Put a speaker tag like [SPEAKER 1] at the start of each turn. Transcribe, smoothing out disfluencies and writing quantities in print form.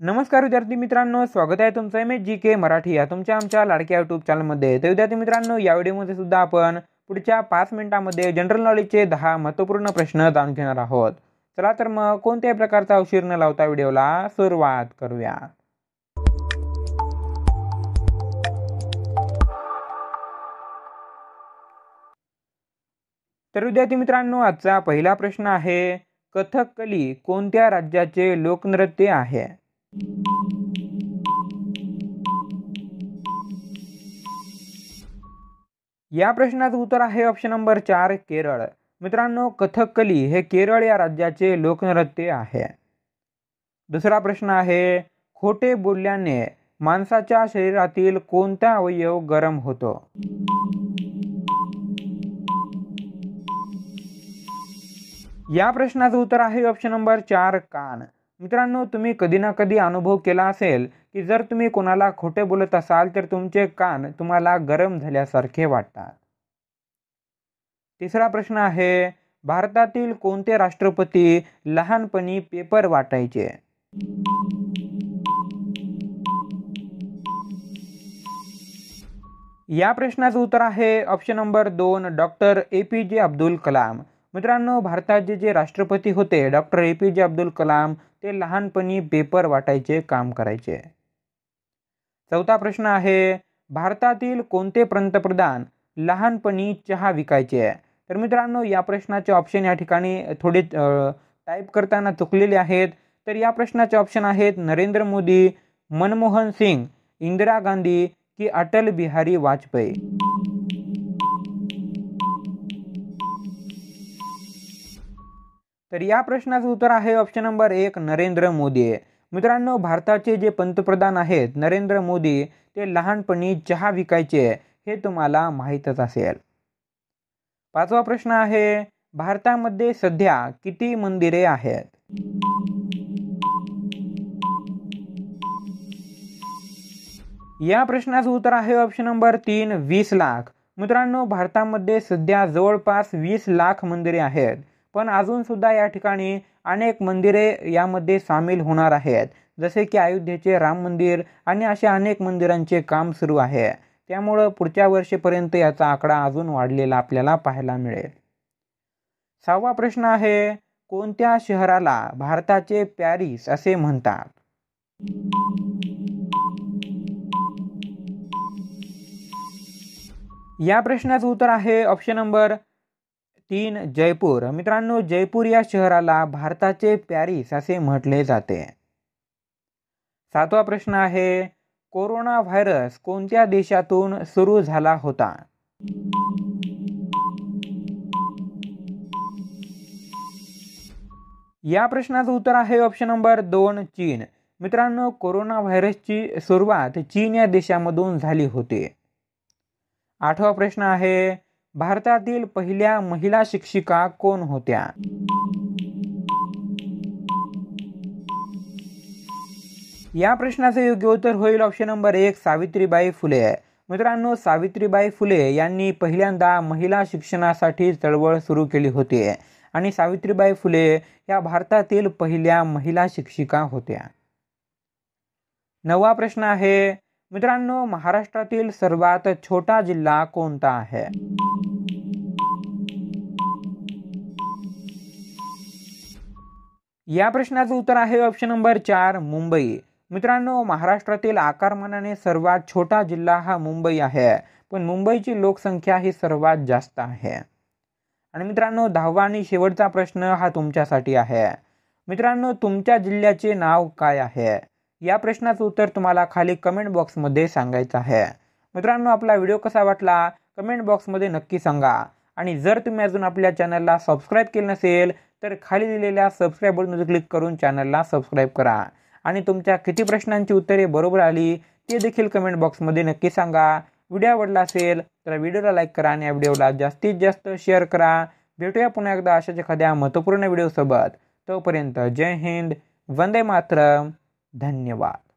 [SPEAKER 1] नमस्कार विद्यार्थी मित्रांनो, स्वागत आहे तुमचं MSGK मराठी या तुमच्या आमच्या लाडक्या YouTube चॅनलमध्ये। तर विद्यार्थी मित्रांनो, या व्हिडिओमध्ये सुद्धा आपण पुढच्या 5 मिनिटांमध्ये जनरल नॉलेजचे 10 महत्त्वपूर्ण प्रश्न जाणून घेणार आहोत। चला तर मग कोणत्याही प्रकारचा उशीर न लावता व्हिडिओला सुरुवात करूया। तर विद्यार्थी मित्रांनो, आजचा पहिला प्रश्न आहे, कथकली कोणत्या राज्याचे लोकनृत्य आहे? या प्रश्नाचं उत्तर आहे ऑप्शन नंबर 4 केरळ। मित्रांनो, कथकली हे केरळ या राज्याचे लोकनृत्य आहे। दुसरा प्रश्न आहे, खोटे बोलल्याने माणसाच्या शरीरातील कोणता अवयव गरम होतो? या प्रश्नाचं उत्तर आहे ऑप्शन नंबर 4 कान। मित्रांनो, तुम्ही कधी ना कधी अनुभव केला असेल की जर तुम्ही कोणाला खोटे बोलत असाल तर तुमचे कान तुम्हाला गरम झाल्यासारखे वाटतात। तिसरा प्रश्न आहे, भारतातील कोणते राष्ट्रपती लहानपणी पेपर वाटायचे? या प्रश्नाचं उत्तर आहे option number 2 doctor APJ Abdul Kalam. मित्रांनो, भारताचे जे राष्ट्रपती होते डॉक्टर APJ अब्दुल कलाम, ते लहानपणी पेपर वाटायचे काम करायचे। चौथा प्रश्न आहे, भारतातील कोणते पंतप्रधान लहानपणी चहा विकायचे? तर मित्रांनो, या प्रश्नाचे ऑप्शन या ठिकाणी थोडे टाईप करताना चुकलेले आहेत। तर या प्रश्नाचे ऑप्शन आहेत नरेंद्र मोदी, मनमोहन सिंग, इंदिरा गांधी की अटल बिहारी वाजपेयी। तर या प्रश्नाचं उत्तर आहे ऑप्शन नंबर 1 नरेंद्र मोदी। मित्रांनो, भारताचे जे पंतप्रधान आहेत नरेंद्र मोदी, ते लहानपणी चहा विकायचे, हे तुम्हाला माहीतच असेल। पाचवा प्रश्न आहे, भारतामध्ये सध्या किती मंदिरे आहेत? या प्रश्नाचं उत्तर आहे ऑप्शन नंबर 3 20 लाख। मित्रांनो, भारतामध्ये सध्या जवळपास 20 लाख मंदिरे आहेत, पण अजून सुद्धा या ठिकाणी अनेक मंदिरे यामध्ये सामील होणार आहेत, जसे की अयोध्येचे राम मंदिर आणि असे अनेक मंदिरांचे काम सुरू आहे। त्यामुळे पुढच्या वर्षीपर्यंत याचा आकडा अजून वाढलेला आपल्याला पाहायला मिळेल। सहावा प्रश्न आहे, कोणत्या शहराला भारताचे पॅरिस असे म्हणतात? या प्रश्नाचं उत्तर आहे ऑप्शन नंबर 3 जयपूर। मित्रांनो, जयपूर या शहराला भारताचे पॅरिस असे म्हटले जाते। सातवा प्रश्न आहे, कोरोना व्हायरस कोणत्या देशातून सुरू झाला होता? या प्रश्नाचं उत्तर आहे ऑप्शन नंबर 2 चीन। मित्रांनो, कोरोना व्हायरसची सुरुवात चीन या देशामधून झाली होती। आठवा प्रश्न आहे, भारतातील पहिल्या महिला शिक्षिका कोण होत्या? या प्रश्नाचे योग्य उत्तर होईल ऑप्शन नंबर 1 सावित्रीबाई फुले। मित्रांनो, सावित्रीबाई फुले यांनी पहिल्यांदा महिला शिक्षणासाठी चळवळ सुरू केली होती आणि सावित्रीबाई फुले या भारतातील पहिल्या महिला शिक्षिका होत्या। नववा प्रश्न आहे, मित्रांनो, महाराष्ट्रातील सर्वात छोटा जिल्हा कोणता आहे? या प्रश्नाचं उत्तर आहे ऑप्शन नंबर 4 मुंबई। मित्रांनो, महाराष्ट्रातील आकारमानाने सर्वात छोटा जिल्हा हा मुंबई आहे, पण मुंबईची लोकसंख्या ही सर्वात जास्त आहे। आणि मित्रांनो, 10वा आणि शेवटचा प्रश्न हा तुमच्यासाठी आहे। मित्रांनो, तुमच्या जिल्ह्याचे नाव काय आहे? या प्रश्नाचं उत्तर तुम्हाला खाली कमेंट बॉक्समध्ये सांगायचं आहे। मित्रांनो, आपला व्हिडिओ कसा वाटला कमेंट बॉक्समध्ये नक्की सांगा। आणि जर तुम्ही अजून आपल्या चॅनलला सबस्क्राईब केलं नसेल तर खाली दिलेल्या सबस्क्राईब बटनवर क्लिक करून चॅनलला सबस्क्राईब करा। आणि तुमच्या किती प्रश्नांची उत्तरे बरोबर आली ते देखील कमेंट बॉक्समध्ये नक्की सांगा। व्हिडिओ आवडला असेल तर व्हिडिओला लाईक करा आणि या व्हिडिओला जास्तीत जास्त शेअर करा। भेटूया पुन्हा एकदा अशाच एखाद्या महत्त्वपूर्ण व्हिडिओसोबत। तोपर्यंत जय हिंद, वंदे मातरम, धन्यवाद।